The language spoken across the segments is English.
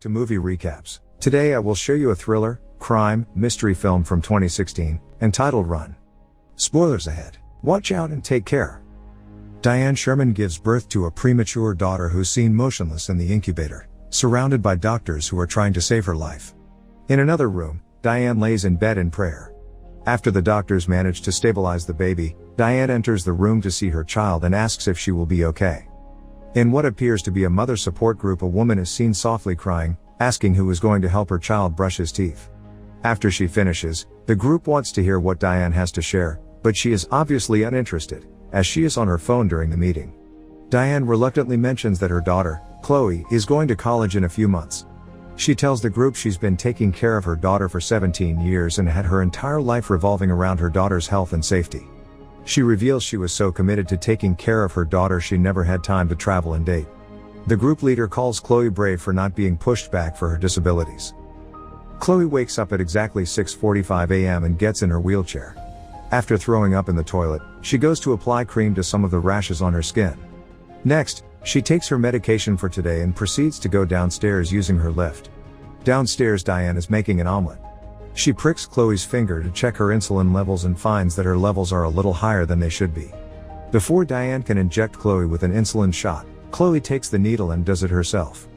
To movie recaps. Today I will show you a thriller, crime, mystery film from 2016, entitled Run. Spoilers ahead. Watch out and take care. Diane Sherman gives birth to a premature daughter who's seen motionless in the incubator, surrounded by doctors who are trying to save her life. In another room, Diane lays in bed in prayer. After the doctors manage to stabilize the baby, Diane enters the room to see her child and asks if she will be okay. In what appears to be a mother support group, a woman is seen softly crying, asking who is going to help her child brush his teeth. After she finishes, the group wants to hear what Diane has to share, but she is obviously uninterested, as she is on her phone during the meeting. Diane reluctantly mentions that her daughter, Chloe, is going to college in a few months. She tells the group she's been taking care of her daughter for 17 years and had her entire life revolving around her daughter's health and safety. She reveals she was so committed to taking care of her daughter she never had time to travel and date. The group leader calls Chloe brave for not being pushed back for her disabilities. Chloe wakes up at exactly 6:45 a.m. and gets in her wheelchair. After throwing up in the toilet, she goes to apply cream to some of the rashes on her skin. Next, she takes her medication for today and proceeds to go downstairs using her lift. Downstairs, Diane is making an omelet. She pricks Chloe's finger to check her insulin levels and finds that her levels are a little higher than they should be. Before Diane can inject Chloe with an insulin shot, Chloe takes the needle and does it herself.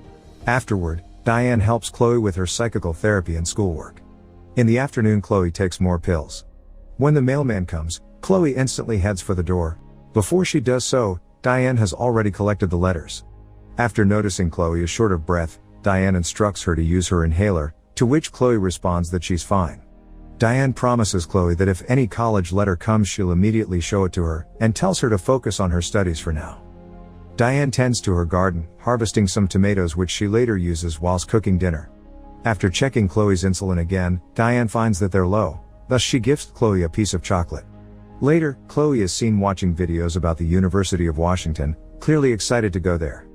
Afterward, Diane helps Chloe with her psychical therapy and schoolwork. In the afternoon, Chloe takes more pills. When the mailman comes, Chloe instantly heads for the door. Before she does so, Diane has already collected the letters. After noticing Chloe is short of breath, Diane instructs her to use her inhaler, to which Chloe responds that she's fine. Diane promises Chloe that if any college letter comes she'll immediately show it to her, and tells her to focus on her studies for now. Diane tends to her garden, harvesting some tomatoes which she later uses whilst cooking dinner. After checking Chloe's insulin again, Diane finds that they're low, thus she gifts Chloe a piece of chocolate. Later, Chloe is seen watching videos about the University of Washington, clearly excited to go there.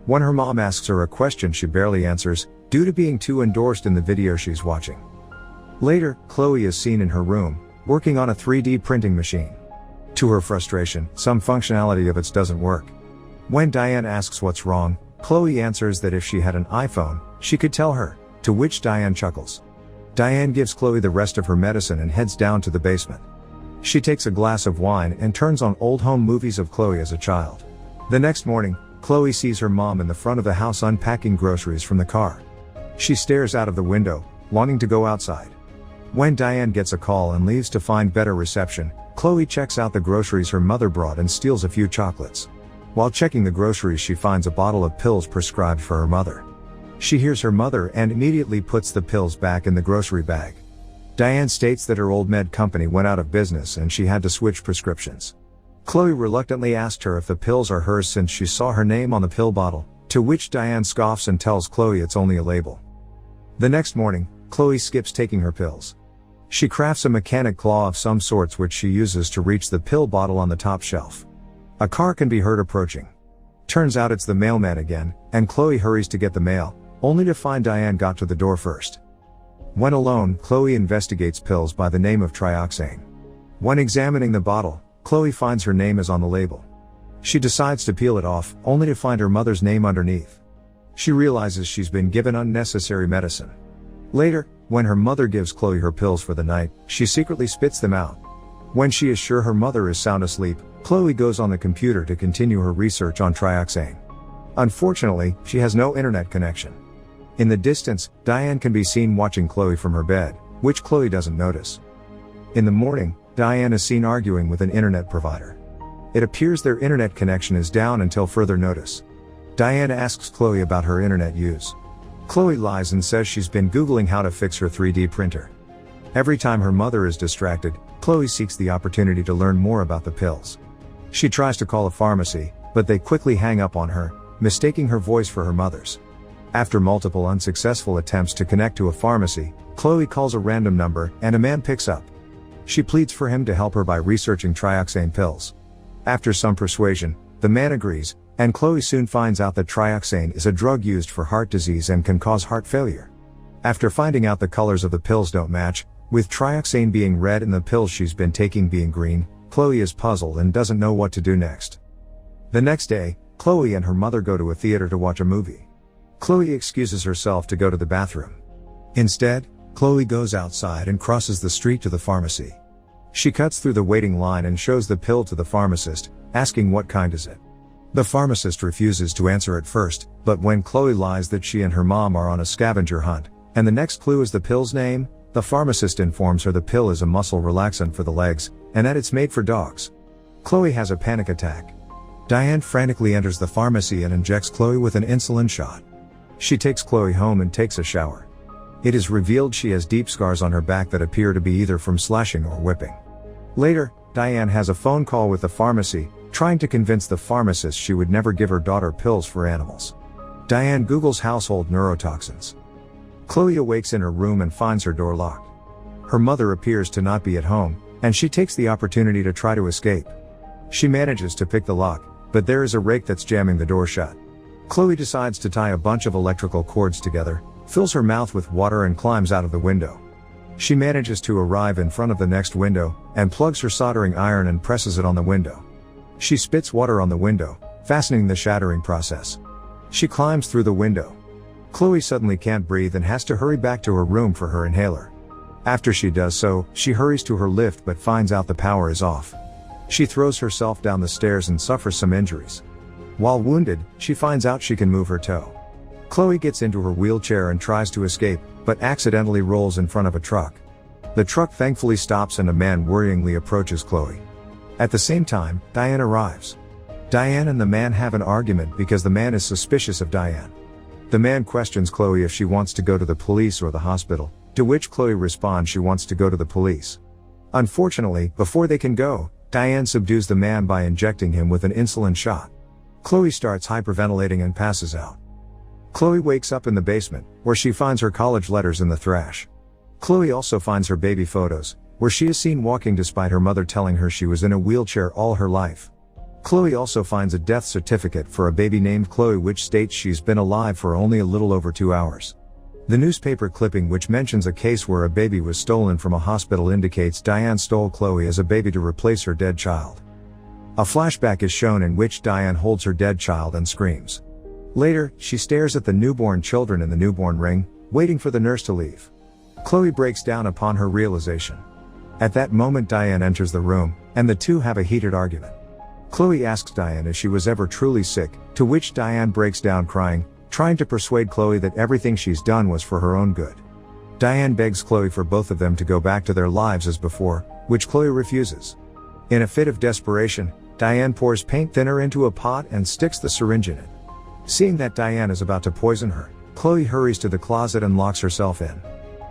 When her mom asks her a question she barely answers, due to being too engrossed in the video she's watching. Later, Chloe is seen in her room, working on a 3D printing machine. To her frustration, some functionality of it doesn't work. When Diane asks what's wrong, Chloe answers that if she had an iPhone, she could tell her, to which Diane chuckles. Diane gives Chloe the rest of her medicine and heads down to the basement. She takes a glass of wine and turns on old home movies of Chloe as a child. The next morning, Chloe sees her mom in the front of the house unpacking groceries from the car. She stares out of the window, longing to go outside. When Diane gets a call and leaves to find better reception, Chloe checks out the groceries her mother brought and steals a few chocolates. While checking the groceries, she finds a bottle of pills prescribed for her mother. She hears her mother and immediately puts the pills back in the grocery bag. Diane states that her old med company went out of business and she had to switch prescriptions. Chloe reluctantly asked her if the pills are hers since she saw her name on the pill bottle, to which Diane scoffs and tells Chloe it's only a label. The next morning, Chloe skips taking her pills. She crafts a mechanic claw of some sorts which she uses to reach the pill bottle on the top shelf. A car can be heard approaching. Turns out it's the mailman again, and Chloe hurries to get the mail, only to find Diane got to the door first. When alone, Chloe investigates pills by the name of trioxane. When examining the bottle, Chloe finds her name is on the label. She decides to peel it off, only to find her mother's name underneath. She realizes she's been given unnecessary medicine. Later, when her mother gives Chloe her pills for the night, she secretly spits them out. When she is sure her mother is sound asleep, Chloe goes on the computer to continue her research on trioxane. Unfortunately, she has no internet connection. In the distance, Diane can be seen watching Chloe from her bed, which Chloe doesn't notice. In the morning, Diane is seen arguing with an internet provider. It appears their internet connection is down until further notice. Diane asks Chloe about her internet use. Chloe lies and says she's been Googling how to fix her 3D printer. Every time her mother is distracted, Chloe seeks the opportunity to learn more about the pills. She tries to call a pharmacy, but they quickly hang up on her, mistaking her voice for her mother's. After multiple unsuccessful attempts to connect to a pharmacy, Chloe calls a random number and a man picks up. She pleads for him to help her by researching trioxane pills. After some persuasion, the man agrees, and Chloe soon finds out that trioxane is a drug used for heart disease and can cause heart failure. After finding out the colors of the pills don't match, with trioxane being red and the pills she's been taking being green, Chloe is puzzled and doesn't know what to do next. The next day, Chloe and her mother go to a theater to watch a movie. Chloe excuses herself to go to the bathroom. Instead, Chloe goes outside and crosses the street to the pharmacy. She cuts through the waiting line and shows the pill to the pharmacist, asking what kind is it. The pharmacist refuses to answer at first, but when Chloe lies that she and her mom are on a scavenger hunt, and the next clue is the pill's name, the pharmacist informs her the pill is a muscle relaxant for the legs, and that it's made for dogs. Chloe has a panic attack. Diane frantically enters the pharmacy and injects Chloe with an insulin shot. She takes Chloe home and takes a shower. It is revealed she has deep scars on her back that appear to be either from slashing or whipping. Later, Diane has a phone call with the pharmacy, trying to convince the pharmacist she would never give her daughter pills for animals. Diane Googles household neurotoxins. Chloe awakes in her room and finds her door locked. Her mother appears to not be at home, and she takes the opportunity to try to escape. She manages to pick the lock, but there is a rake that's jamming the door shut. Chloe decides to tie a bunch of electrical cords together, fills her mouth with water and climbs out of the window. She manages to arrive in front of the next window, and plugs her soldering iron and presses it on the window. She spits water on the window, fastening the shattering process. She climbs through the window. Chloe suddenly can't breathe and has to hurry back to her room for her inhaler. After she does so, she hurries to her lift but finds out the power is off. She throws herself down the stairs and suffers some injuries. While wounded, she finds out she can move her toe. Chloe gets into her wheelchair and tries to escape, but accidentally rolls in front of a truck. The truck thankfully stops and a man worryingly approaches Chloe. At the same time, Diane arrives. Diane and the man have an argument because the man is suspicious of Diane. The man questions Chloe if she wants to go to the police or the hospital, to which Chloe responds she wants to go to the police. Unfortunately, before they can go, Diane subdues the man by injecting him with an insulin shot. Chloe starts hyperventilating and passes out. Chloe wakes up in the basement, where she finds her college letters in the trash. Chloe also finds her baby photos, where she is seen walking despite her mother telling her she was in a wheelchair all her life. Chloe also finds a death certificate for a baby named Chloe which states she's been alive for only a little over 2 hours. The newspaper clipping which mentions a case where a baby was stolen from a hospital indicates Diane stole Chloe as a baby to replace her dead child. A flashback is shown in which Diane holds her dead child and screams. Later, she stares at the newborn children in the newborn ring, waiting for the nurse to leave. Chloe breaks down upon her realization. At that moment Diane enters the room, and the two have a heated argument. Chloe asks Diane if she was ever truly sick, to which Diane breaks down crying, trying to persuade Chloe that everything she's done was for her own good. Diane begs Chloe for both of them to go back to their lives as before, which Chloe refuses. In a fit of desperation, Diane pours paint thinner into a pot and sticks the syringe in it. Seeing that Diane is about to poison her, Chloe hurries to the closet and locks herself in.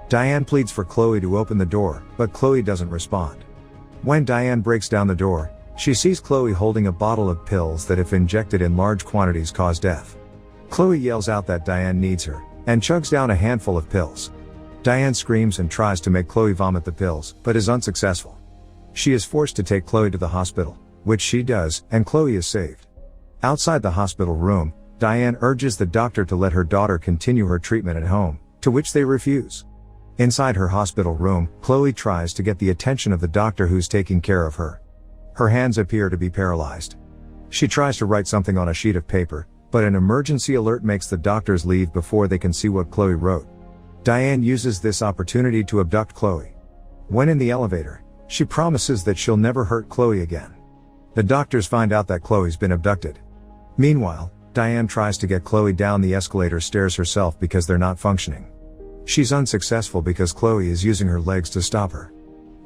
Diane pleads for Chloe to open the door, but Chloe doesn't respond. When Diane breaks down the door, she sees Chloe holding a bottle of pills that if injected in large quantities cause death. Chloe yells out that Diane needs her, and chugs down a handful of pills. Diane screams and tries to make Chloe vomit the pills, but is unsuccessful. She is forced to take Chloe to the hospital, which she does, and Chloe is saved. Outside the hospital room, Diane urges the doctor to let her daughter continue her treatment at home, to which they refuse. Inside her hospital room, Chloe tries to get the attention of the doctor who's taking care of her. Her hands appear to be paralyzed. She tries to write something on a sheet of paper, but an emergency alert makes the doctors leave before they can see what Chloe wrote. Diane uses this opportunity to abduct Chloe. When in the elevator, she promises that she'll never hurt Chloe again. The doctors find out that Chloe's been abducted. Meanwhile, Diane tries to get Chloe down the escalator stairs herself because they're not functioning. She's unsuccessful because Chloe is using her legs to stop her.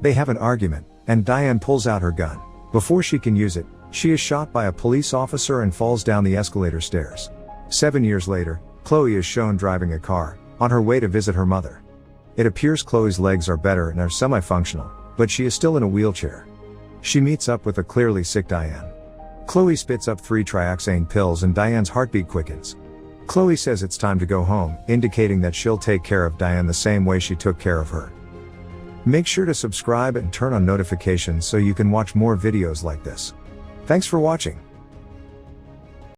They have an argument, and Diane pulls out her gun. Before she can use it, she is shot by a police officer and falls down the escalator stairs. 7 years later, Chloe is shown driving a car, on her way to visit her mother. It appears Chloe's legs are better and are semi-functional, but she is still in a wheelchair. She meets up with a clearly sick Diane. Chloe spits up 3 trioxane pills and Diane's heartbeat quickens. Chloe says it's time to go home, indicating that she'll take care of Diane the same way she took care of her. Make sure to subscribe and turn on notifications so you can watch more videos like this. Thanks for watching.